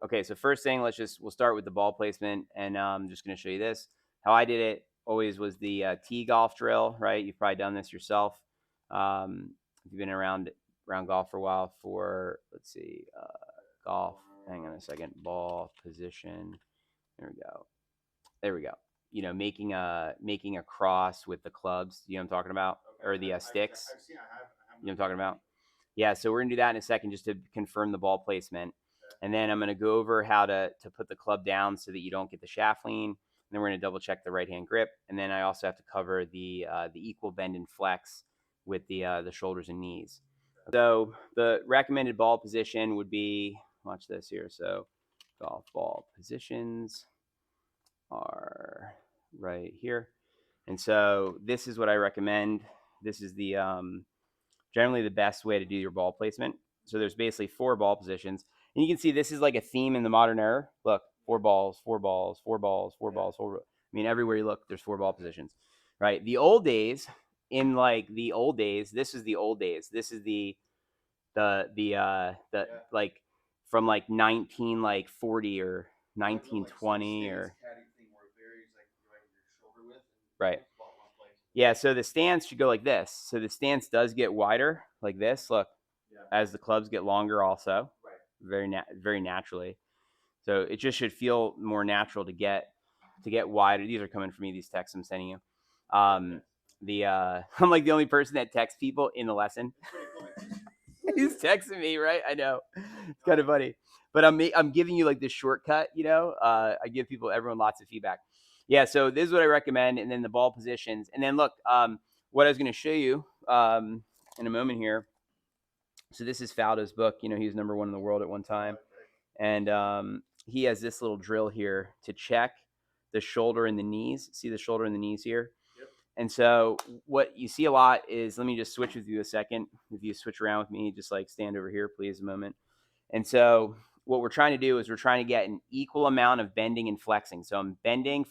Okay, so first thing, we'll start with the ball placement, and I'm just going to show you this. How I did it always was the tee golf drill, right? You've probably done this yourself. If you've been around golf for a while. For let's see, golf. Hang on a second. Ball position. There we go. There we go. Making a cross with the clubs. You know what I'm talking about, or the sticks. I've seen. I have. You know what I'm talking about. Yeah, so we're gonna do that in a second just to confirm the ball placement. And then I'm gonna go over how to put the club down so that you don't get the shaft lean. And then we're gonna double check the right hand grip. And then I also have to cover the equal bend and flex with the shoulders and knees. So the recommended ball position would be, watch this here. So golf ball positions are right here. And so this is what I recommend. This is the generally the best way to do your ball placement. So there's basically 4 ball positions. And you can see this is like a theme in the modern era. Look, 4 balls, 4 balls, 4 balls, 4 balls, 4. I mean, everywhere you look, there's 4 ball positions, right? The old days, this is the old days. This is the like from like 19 like 40 or 1920 or right. Yeah, so the stance should go like this. So the stance does get wider like this. Look, as the clubs get longer also, very naturally. So it just should feel more natural to get wider. These are coming from me, these texts I'm sending you. I'm like the only person that texts people in the lesson. He's texting me, right? I know. It's kind of funny. But I'm giving you like this shortcut, I give everyone lots of feedback. Yeah, so this is what I recommend, and then the ball positions. And then look, what I was going to show you in a moment here. So this is Faldo's book. He was number 1 in the world at one time. And he has this little drill here to check the shoulder and the knees. See the shoulder and the knees here? Yep. And so what you see a lot is, let me just switch with you a second. If you switch around with me, just like stand over here, please, a moment. And so what we're trying to do is we're trying to get an equal amount of bending and flexing. So I'm bending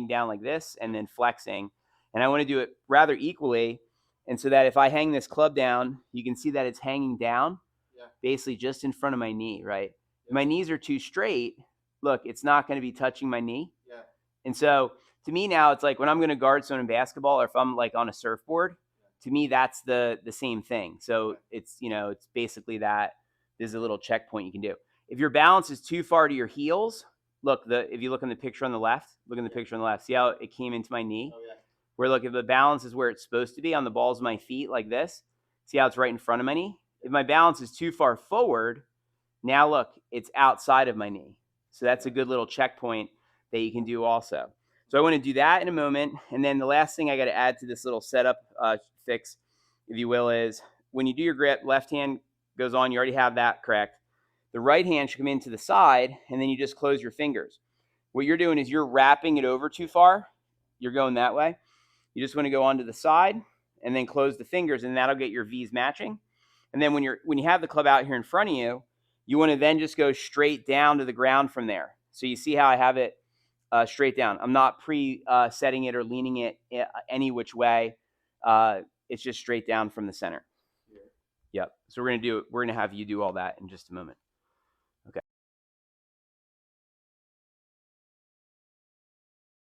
down like this and then flexing. And I want to do it rather equally. And so that if I hang this club down, you can see that it's hanging down basically just in front of my knee, right? If my knees are too straight, look, it's not going to be touching my knee. Yeah. And so to me now, it's like when I'm going to guard someone in basketball or if I'm like on a surfboard, to me, that's the same thing. So it's basically that. There's a little checkpoint you can do. If your balance is too far to your heels, look, if you look in the picture on the left, see how it came into my knee? Oh, yeah. Where look, if the balance is where it's supposed to be on the balls of my feet like this, see how it's right in front of my knee? If my balance is too far forward, now look, it's outside of my knee. So that's a good little checkpoint that you can do also. So I want to do that in a moment. And then the last thing I got to add to this little setup fix, if you will, is when you do your grip, left hand goes on. You already have that correct. The right hand should come into the side, and then you just close your fingers. What you're doing is you're wrapping it over too far. You're going that way. You just want to go onto the side and then close the fingers, and that'll get your V's matching. And then when you have the club out here in front of you, you want to then just go straight down to the ground from there. So you see how I have it straight down. I'm not setting it or leaning it any which way. It's just straight down from the center. Yep. So we're gonna have you do all that in just a moment.